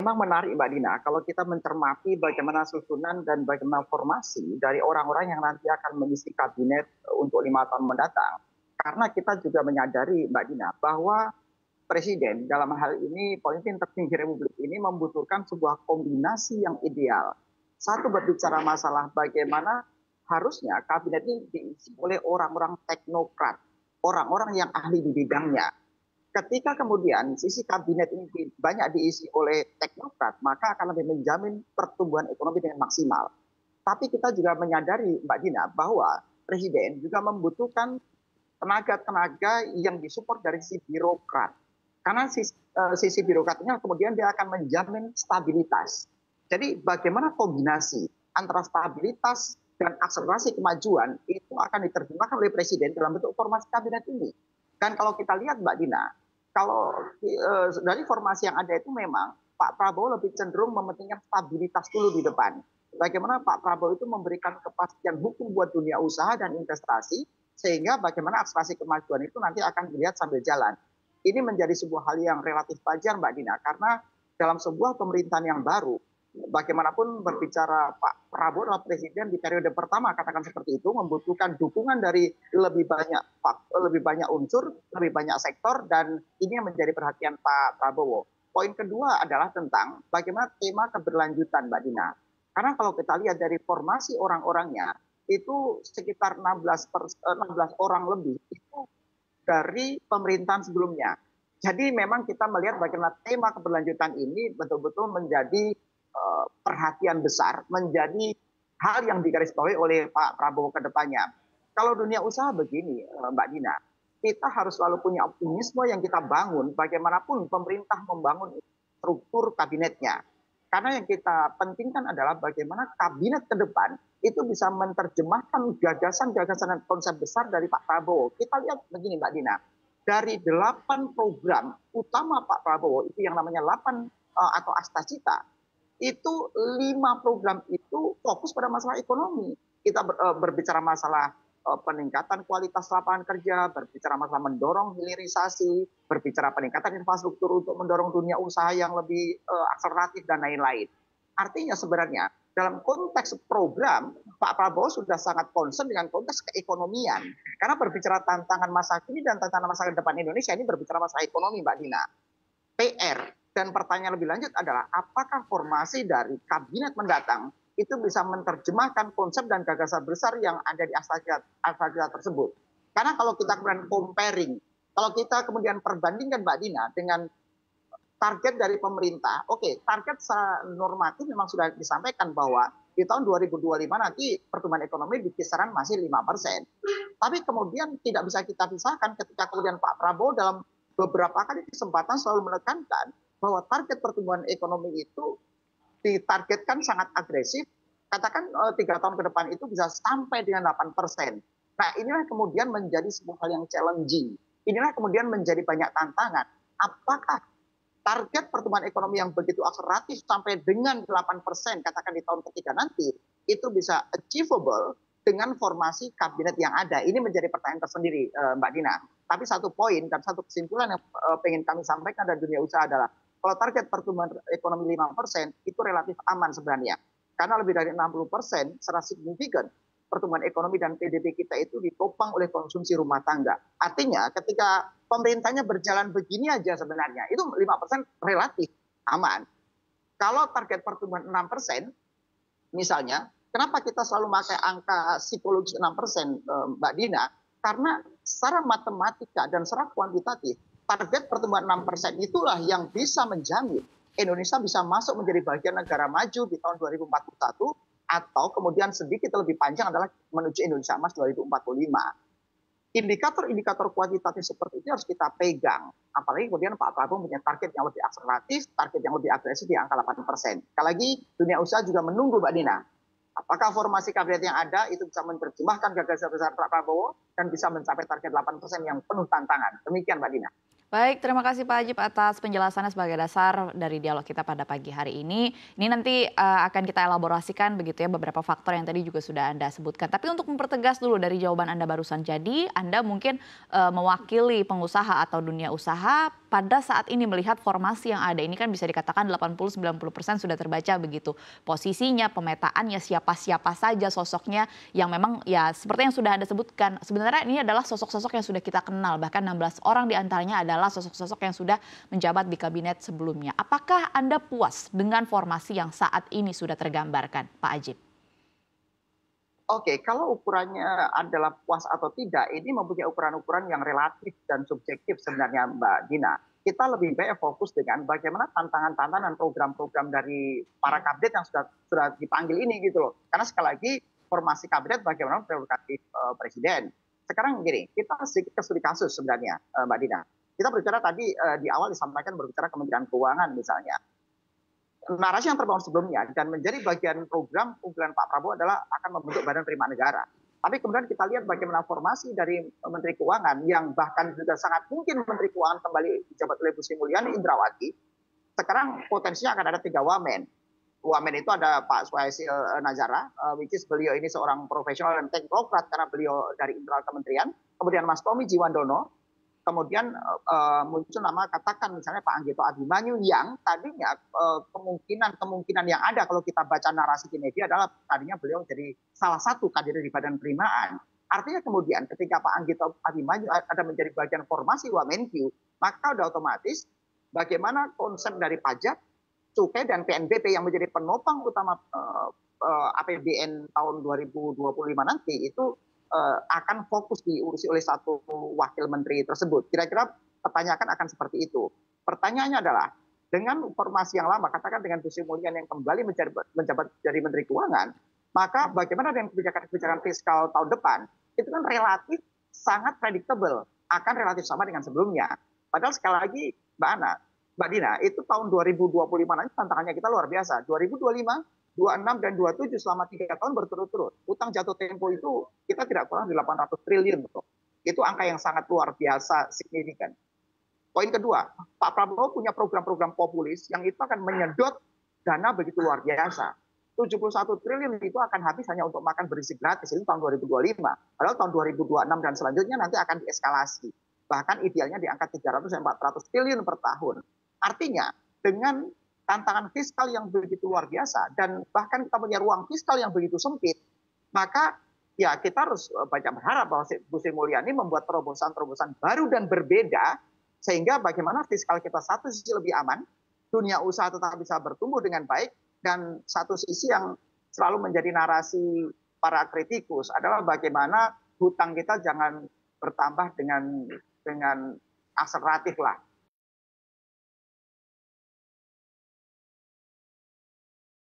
memang menarik Mbak Dina, kalau kita mencermati bagaimana susunan dan bagaimana formasi dari orang-orang yang nanti akan mengisi kabinet untuk 5 tahun mendatang. Karena kita juga menyadari Mbak Dina bahwa Presiden dalam hal ini pemimpin tertinggi Republik ini membutuhkan sebuah kombinasi yang ideal. Satu berbicara masalah bagaimana harusnya kabinet ini diisi oleh orang-orang teknokrat, orang-orang yang ahli di bidangnya. Ketika kemudian sisi kabinet ini banyak diisi oleh teknokrat, maka akan lebih menjamin pertumbuhan ekonomi dengan maksimal. Tapi kita juga menyadari Mbak Dina bahwa Presiden juga membutuhkan tenaga-tenaga yang disupport dari sisi birokrat. Karena sisi birokratnya kemudian dia akan menjamin stabilitas. Jadi bagaimana kombinasi antara stabilitas dan akselerasi kemajuan itu akan diterjemahkan oleh Presiden dalam bentuk formasi kabinet ini. Dan kalau kita lihat Mbak Dina, kalau dari formasi yang ada itu memang Pak Prabowo lebih cenderung mementingkan stabilitas dulu di depan. Bagaimana Pak Prabowo itu memberikan kepastian hukum buat dunia usaha dan investasi, sehingga bagaimana akselerasi kemajuan itu nanti akan dilihat sambil jalan. Ini menjadi sebuah hal yang relatif wajar Mbak Dina, karena dalam sebuah pemerintahan yang baru, bagaimanapun berbicara Pak Prabowo adalah presiden di periode pertama, katakan seperti itu, membutuhkan dukungan dari lebih banyak unsur, lebih banyak sektor, dan ini yang menjadi perhatian Pak Prabowo. Poin kedua adalah tentang bagaimana tema keberlanjutan Mbak Dina. Karena kalau kita lihat dari formasi orang-orangnya, itu sekitar 16 orang lebih, itu dari pemerintahan sebelumnya. Jadi memang kita melihat bagaimana tema keberlanjutan ini betul-betul menjadi perhatian besar, menjadi hal yang digarisbawahi oleh Pak Prabowo ke depannya. Kalau dunia usaha begini, Mbak Dina, kita harus selalu punya optimisme yang kita bangun bagaimanapun pemerintah membangun struktur kabinetnya. Karena yang kita pentingkan adalah bagaimana kabinet ke depan itu bisa menerjemahkan gagasan-gagasan dan konsep besar dari Pak Prabowo. Kita lihat begini Mbak Dina, dari 8 program utama Pak Prabowo itu yang namanya 8 atau Astacita, itu 5 program itu fokus pada masalah ekonomi. Kita berbicara masalah peningkatan kualitas lapangan kerja, berbicara masalah mendorong hilirisasi, berbicara peningkatan infrastruktur untuk mendorong dunia usaha yang lebih akseleratif dan lain-lain. Artinya sebenarnya dalam konteks program, Pak Prabowo sudah sangat concern dengan konteks keekonomian. Karena berbicara tantangan masa kini dan tantangan masa depan Indonesia, ini berbicara masalah ekonomi Mbak Dina. PR dan pertanyaan lebih lanjut adalah apakah formasi dari kabinet mendatang itu bisa menerjemahkan konsep dan gagasan besar yang ada di Astagfirullah tersebut. Karena kalau kita kemudian comparing, kalau kita kemudian perbandingkan Mbak Dina dengan target dari pemerintah, oke, target normatif memang sudah disampaikan bahwa di tahun 2025 nanti pertumbuhan ekonomi di kisaran masih 5%. Tapi kemudian tidak bisa kita pisahkan ketika kemudian Pak Prabowo dalam beberapa kali kesempatan selalu menekankan bahwa target pertumbuhan ekonomi itu ditargetkan sangat agresif, katakan 3 tahun ke depan itu bisa sampai dengan 8%. Nah inilah kemudian menjadi sebuah hal yang challenging. Inilah kemudian menjadi banyak tantangan. Apakah target pertumbuhan ekonomi yang begitu akseleratif sampai dengan 8% katakan di tahun ketiga nanti, itu bisa achievable dengan formasi kabinet yang ada? Ini menjadi pertanyaan tersendiri Mbak Dina. Tapi satu poin dan satu kesimpulan yang pengen kami sampaikan dari dunia usaha adalah kalau target pertumbuhan ekonomi 5% itu relatif aman sebenarnya. Karena lebih dari 60% secara signifikan pertumbuhan ekonomi dan PDB kita itu ditopang oleh konsumsi rumah tangga. Artinya ketika pemerintahnya berjalan begini aja sebenarnya, itu 5% relatif aman. Kalau target pertumbuhan 6%, misalnya, kenapa kita selalu pakai angka psikologis 6%, Mbak Dina? Karena secara matematika dan secara kuantitatif, target pertumbuhan 6% itulah yang bisa menjamin Indonesia bisa masuk menjadi bagian negara maju di tahun 2041 atau kemudian sedikit lebih panjang adalah menuju Indonesia Emas 2045. Indikator-indikator kuantitatif seperti itu harus kita pegang. Apalagi kemudian Pak Prabowo punya target yang lebih akseleratif, target yang lebih agresif di angka 8%. Sekali lagi dunia usaha juga menunggu Mbak Dina. Apakah formasi kabinet yang ada itu bisa menerjemahkan gagasan besar Pak Prabowo dan bisa mencapai target 8% yang penuh tantangan. Demikian Mbak Dina. Baik, terima kasih Pak Ajib atas penjelasannya sebagai dasar dari dialog kita pada pagi hari ini. Ini nanti akan kita elaborasikan begitu ya beberapa faktor yang tadi juga sudah Anda sebutkan. Tapi untuk mempertegas dulu dari jawaban Anda barusan, jadi Anda mungkin mewakili pengusaha atau dunia usaha pada saat ini melihat formasi yang ada ini kan bisa dikatakan 80-90% sudah terbaca begitu. Posisinya, pemetaannya, siapa-siapa saja sosoknya yang memang ya seperti yang sudah Anda sebutkan. Sebenarnya ini adalah sosok-sosok yang sudah kita kenal, bahkan 16 orang diantaranya adalah sosok-sosok yang sudah menjabat di kabinet sebelumnya. Apakah Anda puas dengan formasi yang saat ini sudah tergambarkan, Pak Ajib? Oke, kalau ukurannya adalah puas atau tidak, ini mempunyai ukuran-ukuran yang relatif dan subjektif sebenarnya Mbak Dina. Kita lebih baik fokus dengan bagaimana tantangan-tantangan program-program dari para kabinet yang sudah dipanggil ini gitu loh. Karena sekali lagi formasi kabinet bagaimana prerogatif presiden. Sekarang gini, kita sedikit ke studi kasus sebenarnya Mbak Dina. Kita berbicara tadi di awal disampaikan berbicara Kementerian Keuangan misalnya. Narasi yang terbangun sebelumnya dan menjadi bagian program unggulan Pak Prabowo adalah akan membentuk Badan Penerimaan Negara. Tapi kemudian kita lihat bagaimana formasi dari Menteri Keuangan yang bahkan juga sangat mungkin Menteri Keuangan kembali dijabat oleh Bu Sri Mulyani Indrawati. Sekarang potensinya akan ada 3 wamen. Wamen itu ada Pak Suhasil Nazara, which is beliau ini seorang profesional dan teknokrat karena beliau dari internal kementerian. Kemudian Mas Tommy Jiwandono, kemudian muncul nama katakan misalnya Pak Anggito Abimanyu yang tadinya kemungkinan yang ada kalau kita baca narasi di media adalah tadinya beliau jadi salah satu kader di Badan Penerimaan. Artinya kemudian ketika Pak Anggito Abimanyu ada menjadi bagian formasi Wamenkyu, maka sudah otomatis bagaimana konsep dari pajak, cukai dan PNBP yang menjadi penopang utama APBN tahun 2025 nanti itu akan fokus diurusi oleh satu wakil menteri tersebut. Kira-kira pertanyaan akan seperti itu. Pertanyaannya adalah, dengan formasi yang lama, katakan dengan Bu Sri Mulyani yang kembali menjabat jadi Menteri Keuangan, maka bagaimana dengan kebijakan fiskal tahun depan? Itu kan relatif sangat predictable, akan relatif sama dengan sebelumnya. Padahal sekali lagi, Mbak Dina, itu tahun 2025 nanti tantangannya kita luar biasa. 2025, 26 dan 27 selama 3 tahun berturut-turut. Utang jatuh tempo itu kita tidak kurang di 800 triliun. Itu angka yang sangat luar biasa signifikan. Poin kedua, Pak Prabowo punya program-program populis yang itu akan menyedot dana begitu luar biasa. 71 triliun itu akan habis hanya untuk makan berisi gratis, itu tahun 2025. Padahal tahun 2026 dan selanjutnya nanti akan dieskalasi. Bahkan idealnya di angka 300-400 triliun per tahun. Artinya, dengan tantangan fiskal yang begitu luar biasa dan bahkan kita punya ruang fiskal yang begitu sempit, maka ya kita harus banyak berharap bahwa Bu Sri Mulyani membuat terobosan-terobosan baru dan berbeda sehingga bagaimana fiskal kita satu sisi lebih aman, dunia usaha tetap bisa bertumbuh dengan baik, dan satu sisi yang selalu menjadi narasi para kritikus adalah bagaimana hutang kita jangan bertambah dengan akseleratif lah.